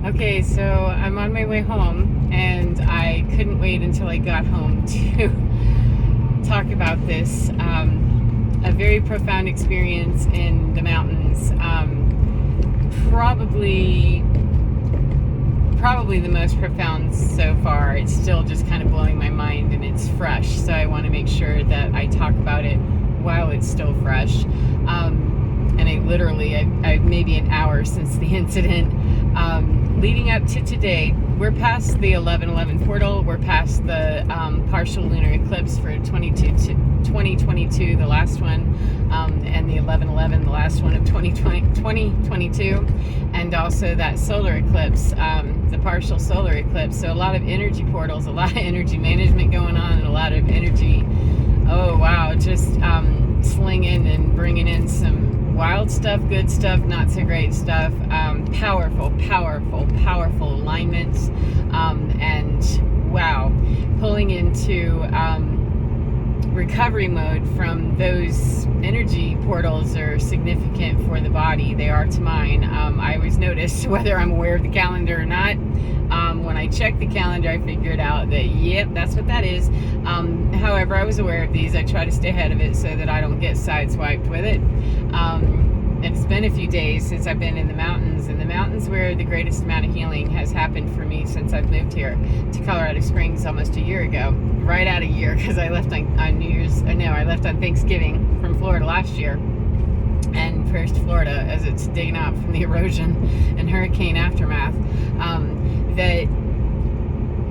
Okay, so I'm on my way home, and I couldn't wait until I got home to talk about this. A very profound experience in the mountains. Probably the most profound so far. It's still just kind of blowing my mind, and it's fresh. So I want to make sure that I talk about it while it's still fresh. And I've maybe an hour since the incident. Leading up to today, we're past the 11/11 portal. We're past the partial lunar eclipse for 2022, the last one, and the 11/11, the last one of 2022, and also that solar eclipse, the partial solar eclipse. So a lot of energy portals, a lot of energy management going on, and a lot of energy, oh wow, just slinging and bringing in some wild stuff, good stuff, not so great stuff, powerful alignments, and wow, pulling into recovery mode from those energy portals are significant for the body. They are to mine. I always notice whether I'm aware of the calendar or not. When I check the calendar, I figured out that, yep, that's what that is. However, I was aware of these. I try to stay ahead of it so that I don't get sideswiped with it. It's been a few days since I've been in the mountains, and the mountains where the greatest amount of healing has happened for me since I've moved here to Colorado Springs almost a year ago. Right at a year, because I left on I left on Thanksgiving from Florida last year, and prayers to Florida as it's digging out from the erosion and hurricane aftermath. That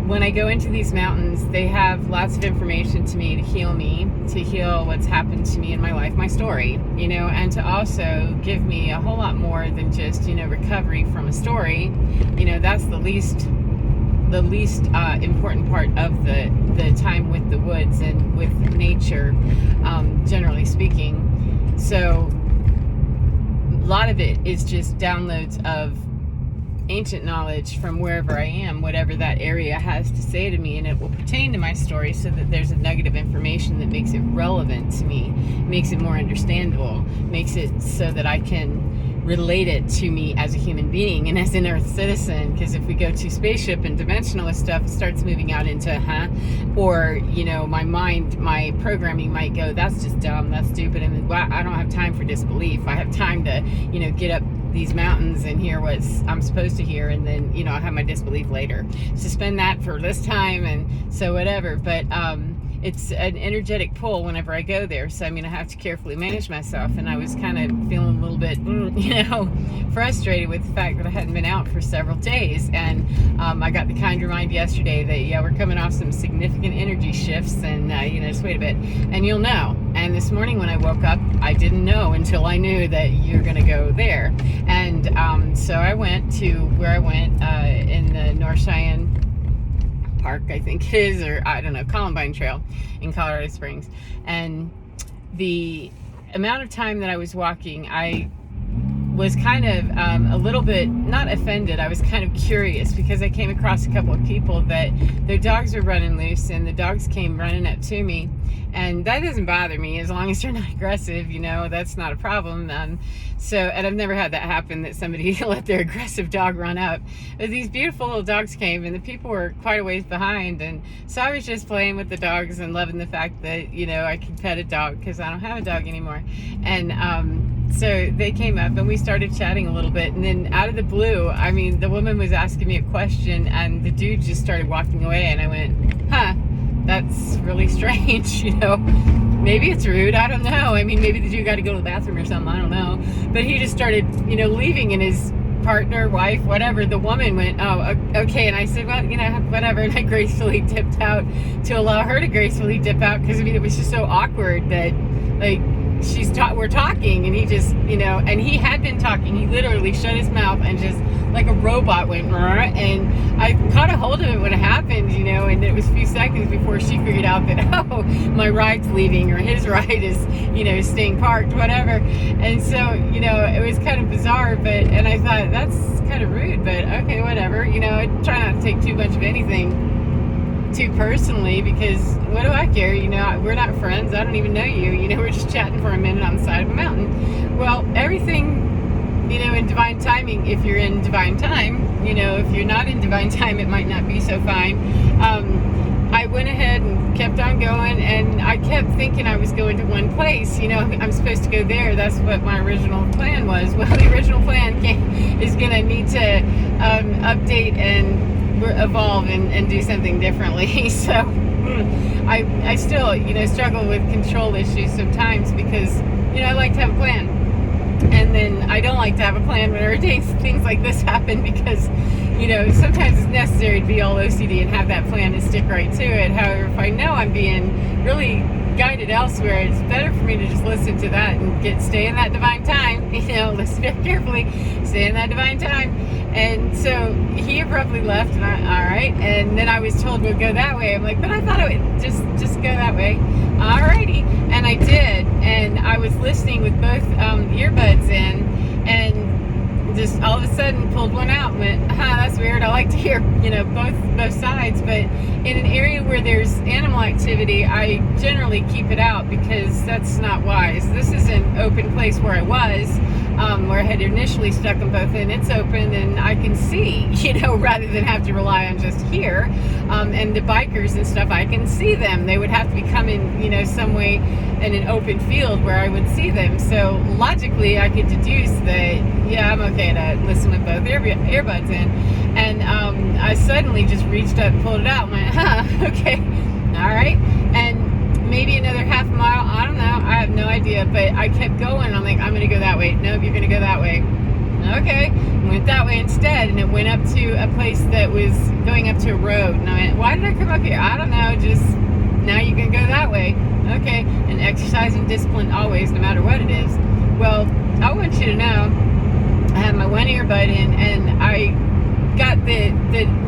when I go into these mountains, they have lots of information to me, to heal what's happened to me in my life, my story, and to also give me a whole lot more than just, recovery from a story. That's the least important part of the time with the woods and with nature, generally speaking. So a lot of it is just downloads of ancient knowledge from wherever I am, whatever that area has to say to me, and it will pertain to my story, so that there's a nugget of information that makes it relevant to me, makes it more understandable, makes it so that I can relate it to me as a human being and as an Earth citizen. Because if we go too spaceship and dimensional with stuff, it starts moving out into or my mind, my programming might go, that's just dumb, that's stupid, and well, I don't have time for disbelief. I have time to get up these mountains and hear what I'm supposed to hear, and then I'll have my disbelief later. Suspend that for this time, and so whatever. But it's an energetic pull whenever I go there, so I have to carefully manage myself. And I was kind of feeling a little bit frustrated with the fact that I hadn't been out for several days, and I got the kind reminder yesterday that we're coming off some significant energy shifts, and just wait a bit and you'll know. And this morning when I woke up, I didn't know until I knew that you're going to go there. And so I went to where I went in the Nourishing Park, I think it is, or I don't know, Columbine Trail in Colorado Springs. And the amount of time that I was walking, I was kind of a little bit, not offended, I was kind of curious, because I came across a couple of people that their dogs were running loose, and the dogs came running up to me. And that doesn't bother me as long as they're not aggressive, that's not a problem. And I've never had that happen, that somebody let their aggressive dog run up. But these beautiful little dogs came, and the people were quite a ways behind. And so I was just playing with the dogs and loving the fact that, I could pet a dog, because I don't have a dog anymore. And so they came up and we started chatting a little bit. And then out of the blue, the woman was asking me a question, and the dude just started walking away. And I went, that's really strange, maybe it's rude, I don't know. Maybe the dude got to go to the bathroom or something, I don't know. But he just started, leaving, and his partner, wife, whatever, the woman went, oh, okay. And I said, well, whatever. And I gracefully dipped out to allow her to gracefully dip out, because it was just so awkward that, we're talking, and he just, and he had been talking. He literally shut his mouth and just like a robot went, and I caught a hold of it when it happened, and it was a few seconds before she figured out that, oh, my ride's leaving, or his ride is, staying parked, whatever. And so, it was kind of bizarre, and I thought, that's kind of rude, but okay, whatever. I try not to take too much of anything too personally, because what do I care? We're not friends. I don't even know you. We're just chatting for a minute on the side of a mountain. Well, everything in divine timing, if you're in divine time, if you're not in divine time, it might not be so fine. I went ahead and kept on going, and I kept thinking I was going to one place. I'm supposed to go there. That's what my original plan was. Well, the original plan is going to need to update and evolve and do something differently. So I still, struggle with control issues sometimes because, I like to have a plan. And then I don't like to have a plan whenever things like this happen because, sometimes it's necessary to be all OCD and have that plan and stick right to it. However, if I know I'm being really guided elsewhere, it's better for me to just listen to that and stay in that divine time. Listen very carefully, stay in that divine time. And so he abruptly left, and all right. And then I was told we'll go that way. I'm like, but I thought it would just go that way. Alrighty, and I did. And I was listening with both earbuds in, and just all of a sudden pulled one out and went, that's weird. I like to hear, both sides. But in an area where there's animal activity, I generally keep it out because that's not wise. This is an open place where I was, where I had initially stuck them both in. It's open and I can see, rather than have to rely on just here. And the bikers and stuff, I can see them. They would have to be coming, some way in an open field where I would see them. So logically, I could deduce that, yeah, I'm okay to listen with both earbuds in. And I suddenly just reached up, pulled it out, and went, okay, all right. And maybe another half mile, I don't know, I have no idea, but I kept going. I'm like, I'm going to go that way. Nope, you're going to go that way. Okay, went that way instead, and it went up to a place that was going up to a road. And I went, why did I come up here? I don't know, just now you can go that way. Okay, and exercise and discipline always, no matter what it is. Well, I want you to know, I had my one earbud in, and I got the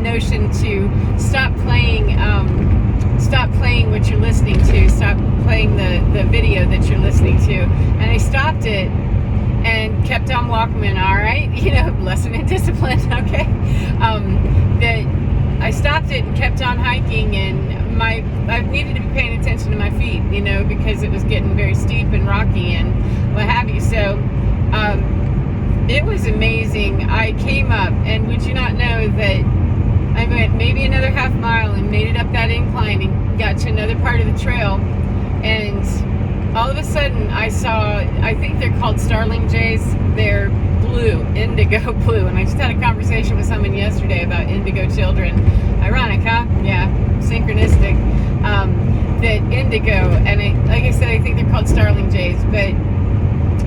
notion to stop playing what you're listening to, stop playing the video that you're listening to. And I stopped it and kept on walking. All right, lesson in discipline. Okay, that I stopped it and kept on hiking, and I needed to be paying attention to my feet, because it was getting very steep and rocky and what have you. So it was amazing. I came up, and would you not know that I went maybe another half mile and made it up that incline and got to another part of the trail, and all of a sudden I saw, I think they're called starling jays. They're blue, indigo blue, and I just had a conversation with someone yesterday about indigo children. Ironic, huh? Yeah, synchronistic. That indigo, and like I said, I think they're called starling jays, but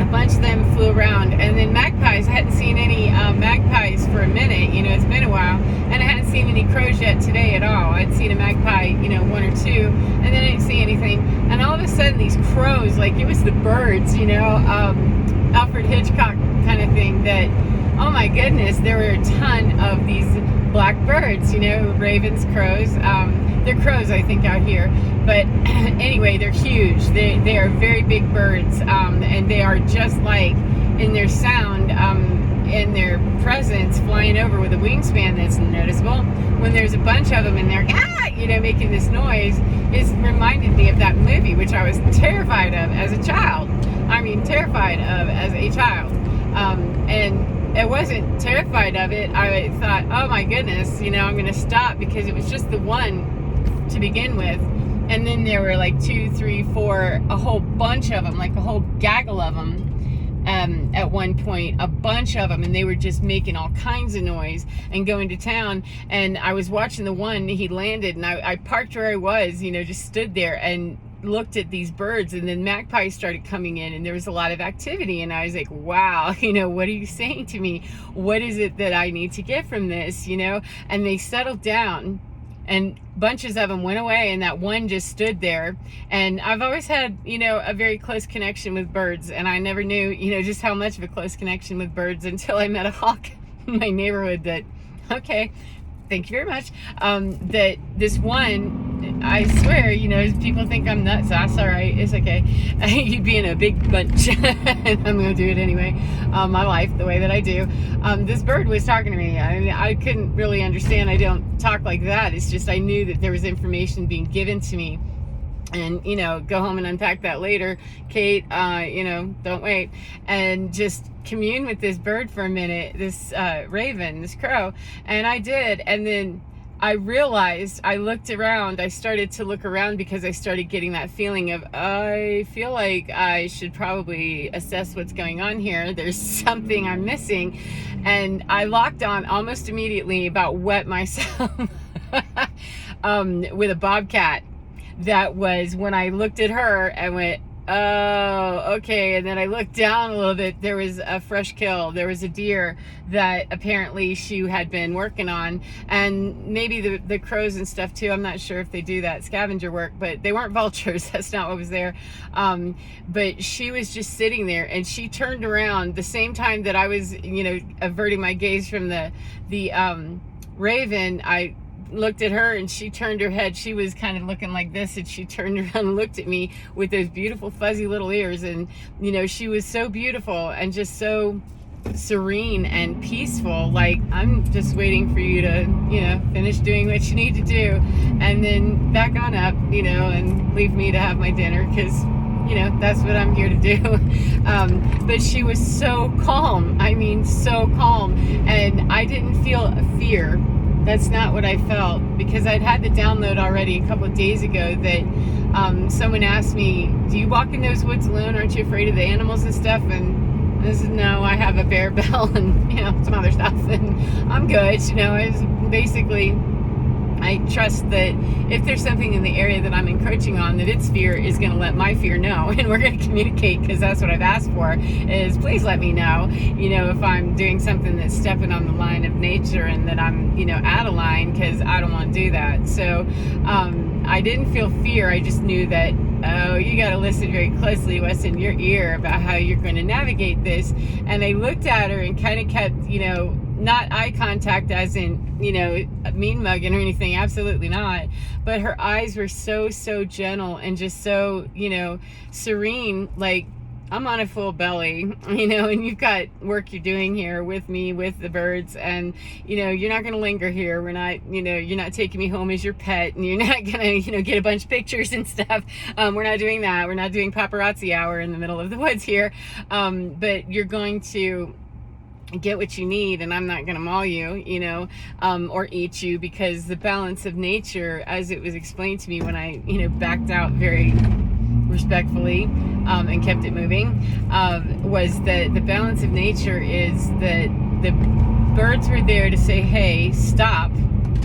a bunch of them flew around. And then magpies, I hadn't seen any magpies for a minute, it's been a while, and I hadn't seen any crows yet today at all. I'd seen a magpie, one or two, and then I didn't see anything. And all of a sudden these crows, like it was the birds, Alfred Hitchcock kind of thing, that, oh my goodness, there were a ton of these black birds, ravens, crows. They're crows, I think, out here. But anyway, they're huge. They are very big birds, and they are just like, in their sound, in their presence, flying over with a wingspan that's noticeable. When there's a bunch of them and they're making this noise, it reminded me of that movie, which I was terrified of as a child. Terrified of as a child. And I wasn't terrified of it. I thought, oh my goodness, I'm going to stop, because it was just the one to begin with. And then there were like 2, 3, 4, a whole bunch of them, like a whole gaggle of them. At one point, a bunch of them, and they were just making all kinds of noise and going to town. And I was watching the one, he landed, and I parked where I was, just stood there and looked at these birds. And then magpies started coming in, and there was a lot of activity, and I was like, wow, what are you saying to me? What is it that I need to get from this? And they settled down, and bunches of them went away, and that one just stood there. And I've always had, a very close connection with birds, and I never knew, just how much of a close connection with birds until I met a hawk in my neighborhood that, okay, thank you very much, that this one, I swear, people think I'm nuts. That's all right, it's okay. You be in a big bunch, and I'm gonna do it anyway. My life, the way that I do. This bird was talking to me. I couldn't really understand. I don't talk like that. It's just I knew that there was information being given to me. and, you know, go home and unpack that later. Kate, you know, don't wait. And just commune with this bird for a minute, this raven, this crow. And I did. And then I realized, I looked around, I started to look around because I started getting that feeling of, I feel like I should probably assess what's going on here. There's something I'm missing. And I locked on almost immediately, about wet myself with a bobcat. That was when I looked at her and went, oh, okay. And then I looked down a little bit. There was a fresh kill. There was a deer that apparently she had been working on, and maybe the crows and stuff too. I'm not sure if they do that scavenger work, but they weren't vultures. That's not what was there. But she was just sitting there, and she turned around the same time that I was, you know, averting my gaze from the raven. I looked at her, and she turned her head. She was kind of looking like this, and she turned around and looked at me with those beautiful fuzzy little ears. And, you know, she was so beautiful and just so serene and peaceful. Like, I'm just waiting for you to, you know, finish doing what you need to do and then back on up, you know, and leave me to have my dinner, because, you know, that's what I'm here to do. But she was so calm. I mean, so calm. And I didn't feel a fear. That's not what I felt, because I'd had the download already a couple of days ago that someone asked me, do you walk in those woods alone? Aren't you afraid of the animals and stuff? And I said, no, I have a bear bell and, you know, some other stuff, and I'm good. You know, it's basically, I trust that if there's something in the area that I'm encroaching on, that its fear is going to let my fear know, and we're going to communicate, because that's what I've asked for, is please let me know, you know, if I'm doing something that's stepping on the line of nature and that I'm, you know, out of line, because I don't want to do that. So I didn't feel fear. I just knew that, oh, you got to listen very closely what's in your ear about how you're going to navigate this. And I looked at her and kind of kept, you know, not eye contact as in, you know, mean mugging or anything, absolutely not, but her eyes were so gentle and just so, you know, serene. Like, I'm on a full belly, you know, and you've got work you're doing here with me, with the birds, and, you know, you're not going to linger here. We're not, you know, you're not taking me home as your pet, and you're not going to, you know, get a bunch of pictures and stuff. We're not doing that. We're not doing paparazzi hour in the middle of the woods here. But you're going to get what you need, and I'm not going to maul you, you know, or eat you, because the balance of nature, as it was explained to me when I, you know, backed out very respectfully and kept it moving, was that the balance of nature is that the birds were there to say, hey, stop,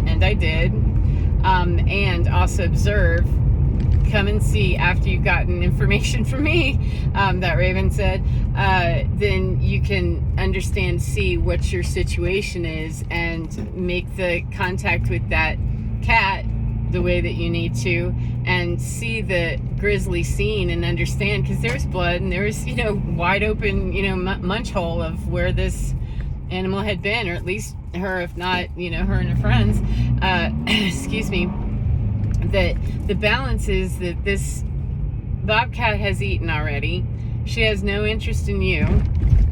and I did, and also observe. Come and see after you've gotten information from me, that raven said, then you can understand, see what your situation is, and make the contact with that cat the way that you need to, and see the grisly scene and understand, because there's blood and there's, you know, wide open, you know, munch hole of where this animal had been, or at least her, if not, you know, her and her friends. Excuse me. That the balance is that this bobcat has eaten already. She has no interest in you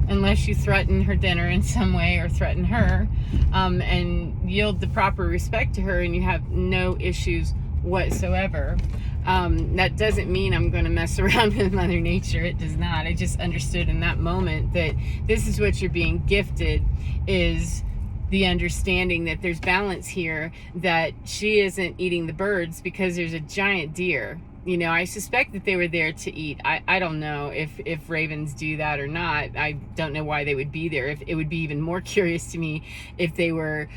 unless you threaten her dinner in some way, or threaten her, and yield the proper respect to her, and you have no issues whatsoever. That doesn't mean I'm going to mess around with Mother Nature. It does not. I just understood in that moment that this is what you're being gifted, is the understanding that there's balance here, that she isn't eating the birds because there's a giant deer. You know, I suspect that they were there to eat. I don't know if ravens do that or not. I don't know why they would be there. If it would be even more curious to me if they were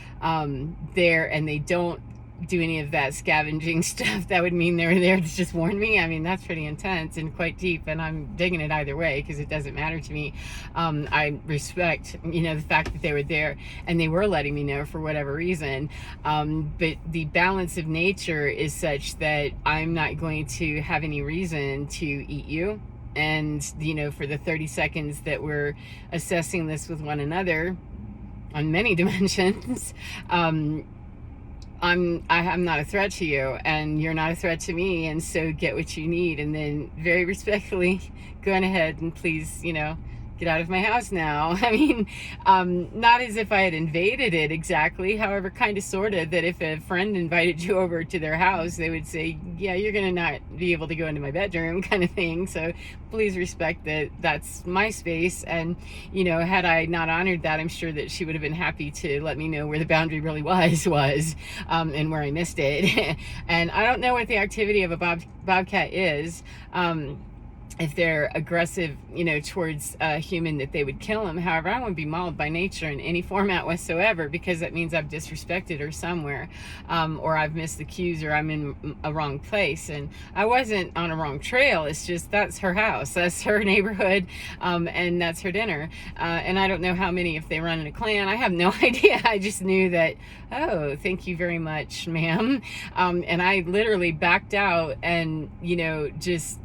there and they don't do any of that scavenging stuff. That would mean they were there to just warn me. I mean, that's pretty intense and quite deep, and I'm digging it either way, because it doesn't matter to me. I respect, you know, the fact that they were there and they were letting me know for whatever reason. But the balance of nature is such that I'm not going to have any reason to eat you. And, you know, for the 30 seconds that we're assessing this with one another on many dimensions, I'm not a threat to you, and you're not a threat to me, and so get what you need, and then very respectfully go on ahead and please, you know, get out of my house now. I mean, not as if I had invaded it exactly, however, kind of sort of, that if a friend invited you over to their house, they would say, yeah, you're going to not be able to go into my bedroom, kind of thing. So please respect that that's my space. And, you know, had I not honored that, I'm sure that she would have been happy to let me know where the boundary really was, and where I missed it. And I don't know what the activity of a bobcat is. If they're aggressive, you know, towards a human, that they would kill him. However, I wouldn't be mauled by nature in any format whatsoever, because that means I've disrespected her somewhere, or I've missed the cues, or I'm in a wrong place. And I wasn't on a wrong trail. It's just, that's her house, that's her neighborhood, and that's her dinner. And I don't know how many, if they run in a clan, I have no idea. I just knew that, oh, thank you very much, ma'am. And I literally backed out and, you know, just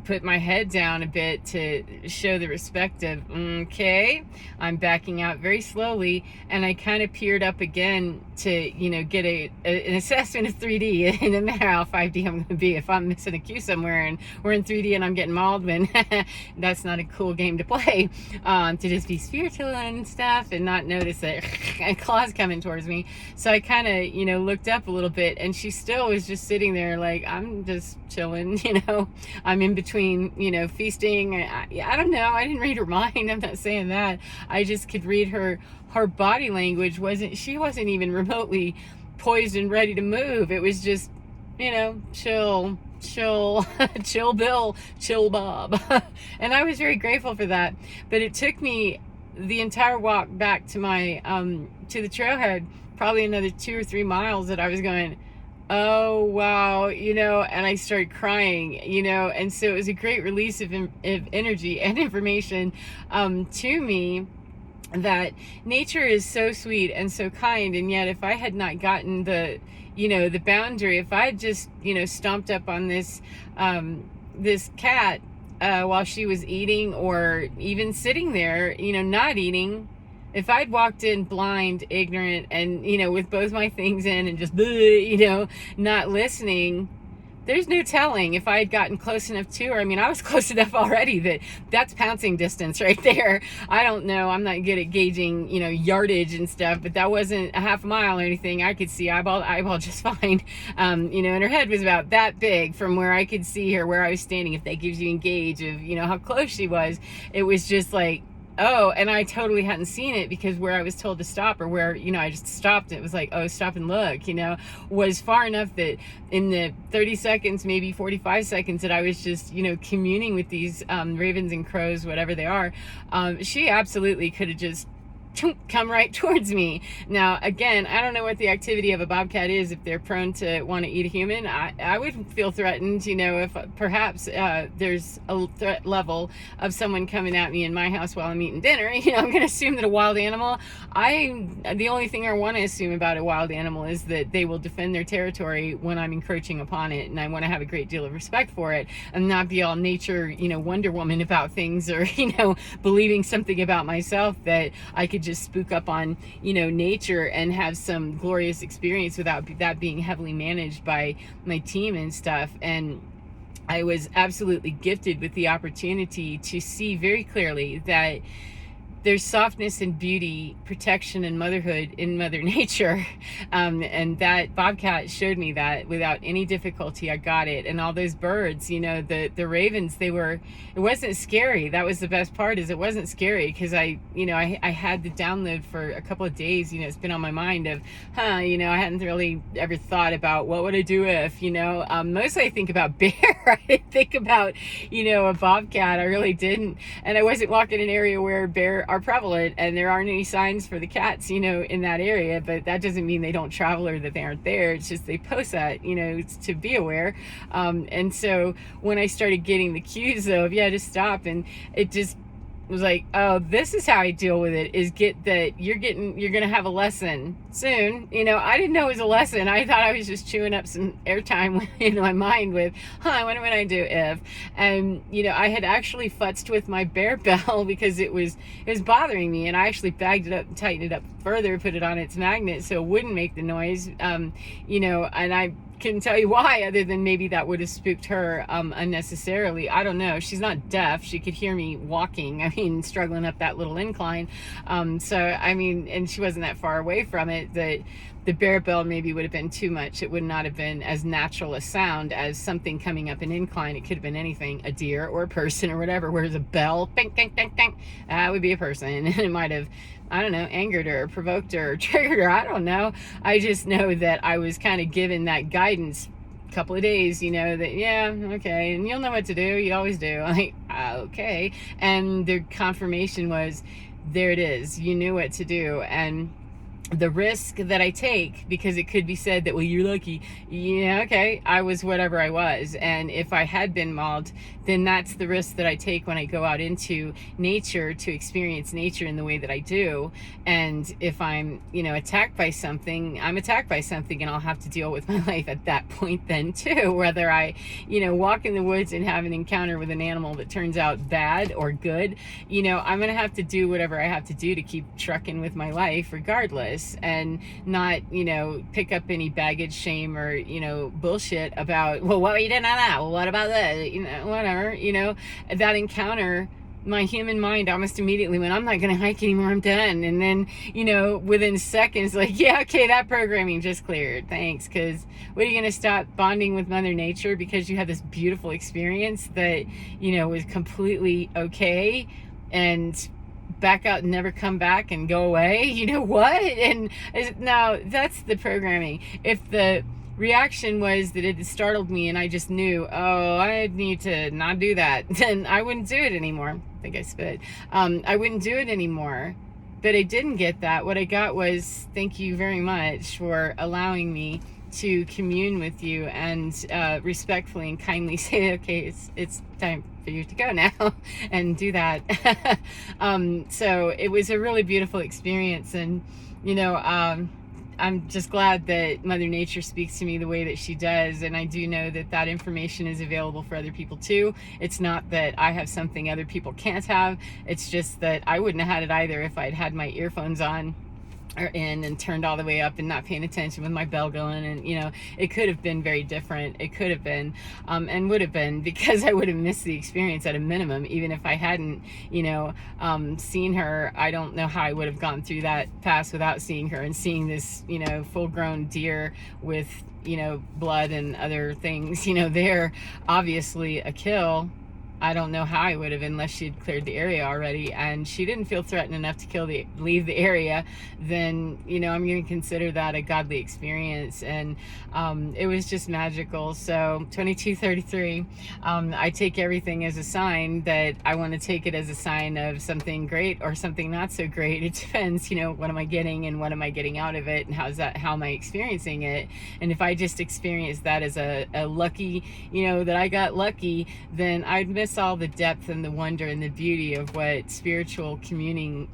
put my head down a bit to show the respect of, okay, I'm backing out very slowly. And I kind of peered up again to, you know, get an assessment of 3D. And no matter how 5D I'm going to be, if I'm missing a cue somewhere and we're in 3D and I'm getting mauled, when that's not a cool game to play, to just be spiritual and stuff and not notice that claws coming towards me. So I kind of, you know, looked up a little bit, and she still was just sitting there like, I'm just chilling, you know, I'm in between, you know, feasting. I don't know, I didn't read her mind, I'm not saying that. I just could read her body language. She wasn't even remotely poised and ready to move. It was just, you know, chill chill Bill, chill Bob. And I was very grateful for that. But it took me the entire walk back to my to the trailhead, probably another 2 or 3 miles, that I was going, oh wow, you know, and I started crying, you know. And so it was a great release of energy and information to me, that nature is so sweet and so kind. And yet, if I had not gotten the, you know, the boundary, if I had just, you know, stomped up on this this cat while she was eating, or even sitting there, you know, not eating, if I'd walked in blind, ignorant, and, you know, with both my things in and just, you know, not listening, there's no telling if I had gotten close enough to her. I mean, I was close enough already that's pouncing distance right there. I don't know, I'm not good at gauging, you know, yardage and stuff, but that wasn't a half mile or anything. I could see eyeball to eyeball just fine. You know, and her head was about that big from where I could see her, where I was standing. If that gives you a gauge of, you know, how close she was, it was just like, oh, and I totally hadn't seen it, because where I was told to stop, or where, you know, I just stopped, it was like, oh, stop and look, you know, was far enough that in the 30 seconds, maybe 45 seconds that I was just, you know, communing with these ravens and crows, whatever they are, she absolutely could have just come right towards me. Now, again, I don't know what the activity of a bobcat is. If they're prone to want to eat a human, I would feel threatened, you know, if perhaps there's a threat level of someone coming at me in my house while I'm eating dinner. You know, I'm going to assume that a wild animal, the only thing I want to assume about a wild animal is that they will defend their territory when I'm encroaching upon it, and I want to have a great deal of respect for it, and not be all nature, you know, Wonder Woman about things, or, you know, believing something about myself that I could just spook up on, you know, nature and have some glorious experience without that being heavily managed by my team and stuff. And I was absolutely gifted with the opportunity to see very clearly that there's softness and beauty, protection and motherhood in Mother Nature. And that bobcat showed me that without any difficulty. I got it. And all those birds, you know, the ravens, it wasn't scary. That was the best part, is it wasn't scary, because I had the download for a couple of days. You know, it's been on my mind of, you know, I hadn't really ever thought about what would I do if, you know, mostly I think about bear. I didn't think about, you know, a bobcat. I really didn't. And I wasn't walking in an area where bear are prevalent, and there aren't any signs for the cats, you know, in that area. But that doesn't mean they don't travel or that they aren't there. It's just they post that, you know, to be aware. And so when I started getting the cues of, yeah, just stop, and it just was like, oh, this is how I deal with it, is get that you're gonna have a lesson soon. You know, I didn't know it was a lesson. I thought I was just chewing up some airtime in my mind with, I wonder what I do if. And, you know, I had actually futzed with my bear bell because it was bothering me, and I actually bagged it up and tightened it up further, put it on its magnet so it wouldn't make the noise. You know, and I couldn't tell you why, other than maybe that would have spooked her unnecessarily. I don't know. She's not deaf. She could hear me walking. I mean, struggling up that little incline. So, I mean, and she wasn't that far away from it. The bear bell maybe would have been too much. It would not have been as natural a sound as something coming up an incline. It could have been anything, a deer or a person or whatever, whereas a bell, ding, ding, ding, ding, that would be a person. And it might have, I don't know, angered her, provoked her, triggered her. I don't know. I just know that I was kind of given that guidance a couple of days, you know, that, yeah, okay, and you'll know what to do. You always do. I'm like, okay. And the confirmation was, there it is. You knew what to do. And the risk that I take, because it could be said that, well, you're lucky. Yeah, okay, I was whatever I was. And if I had been mauled, then that's the risk that I take when I go out into nature to experience nature in the way that I do. And if I'm, you know, attacked by something, I'm attacked by something, and I'll have to deal with my life at that point then too. Whether I, you know, walk in the woods and have an encounter with an animal that turns out bad or good, you know, I'm gonna have to do whatever I have to do to keep trucking with my life regardless, and not, you know, pick up any baggage, shame, or, you know, bullshit about, well, what you did on that? Well, what about that? You know, whatever. You know, that encounter, my human mind almost immediately went, I'm not going to hike anymore, I'm done. And then, you know, within seconds, like, yeah, okay, that programming just cleared, thanks. Because what, are you going to stop bonding with Mother Nature because you had this beautiful experience that, you know, was completely okay, and back out and never come back and go away? You know what? And no, that's the programming. If the reaction was that it had startled me and I just knew, oh, I need to not do that, then I wouldn't do it anymore. I think I spit. I wouldn't do it anymore. But I didn't get that. What I got was, thank you very much for allowing me to commune with you and respectfully and kindly say, okay, it's time for you to go now and do that. So it was a really beautiful experience. And, you know, I'm just glad that Mother Nature speaks to me the way that she does, and I do know that that information is available for other people too. It's not that I have something other people can't have, it's just that I wouldn't have had it either if I'd had my earphones on or in and turned all the way up and not paying attention with my bell going. And, you know, it could have been very different. It could have been, and would have been, because I would have missed the experience at a minimum. Even if I hadn't, you know, seen her, I don't know how I would have gone through that pass without seeing her and seeing this, you know, full grown deer with, you know, blood and other things, you know, there, obviously a kill. I don't know how I would have, unless she'd cleared the area already and she didn't feel threatened enough to leave the area. Then, you know, I'm going to consider that a godly experience. And it was just magical. So 2233, I take everything as a sign that I want to take it as a sign of something great or something not so great. It depends, you know, what am I getting and what am I getting out of it, and how am I experiencing it. And if I just experience that as a lucky, you know, that I got lucky, then I'd miss all the depth and the wonder and the beauty of what spiritual communion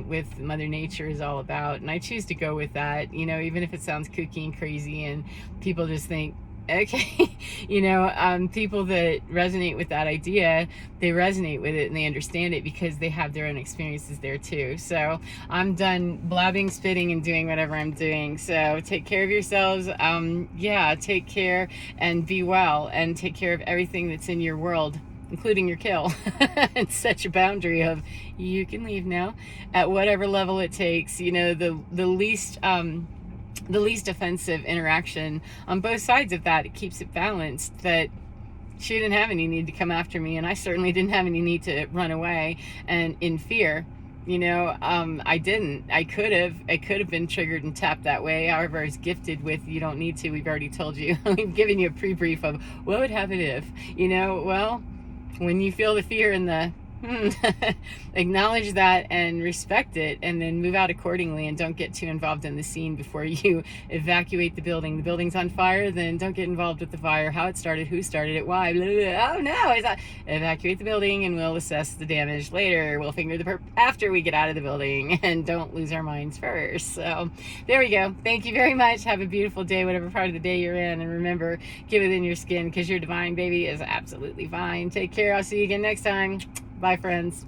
with Mother Nature is all about. And I choose to go with that, you know, even if it sounds kooky and crazy and people just think, okay, you know, people that resonate with that idea, they resonate with it and they understand it because they have their own experiences there too. So I'm done blabbing, spitting, and doing whatever I'm doing. So take care of yourselves. Yeah, take care and be well, and take care of everything that's in your world, including your kill. And set your boundary of, you can leave now at whatever level it takes. You know, the least offensive interaction on both sides of that. It keeps it balanced, that she didn't have any need to come after me, and I certainly didn't have any need to run away and in fear. You know, I didn't. I could have been triggered and tapped that way. However, I was gifted with, you don't need to, we've already told you. We've given you a pre-brief of what would happen if, you know. Well, when you feel the fear and the acknowledge that and respect it, and then move out accordingly, and don't get too involved in the scene before you evacuate the building. The building's on fire, then don't get involved with the fire, how it started, who started it, why, blah, blah, blah. Oh no, it's not. Evacuate the building and we'll assess the damage later. We'll finger the perp after we get out of the building, and don't lose our minds first. So there we go. Thank you very much. Have a beautiful day, whatever part of the day you're in, and remember, give it in your skin, because your divine baby is absolutely fine. Take care. I'll see you again next time. Bye, friends.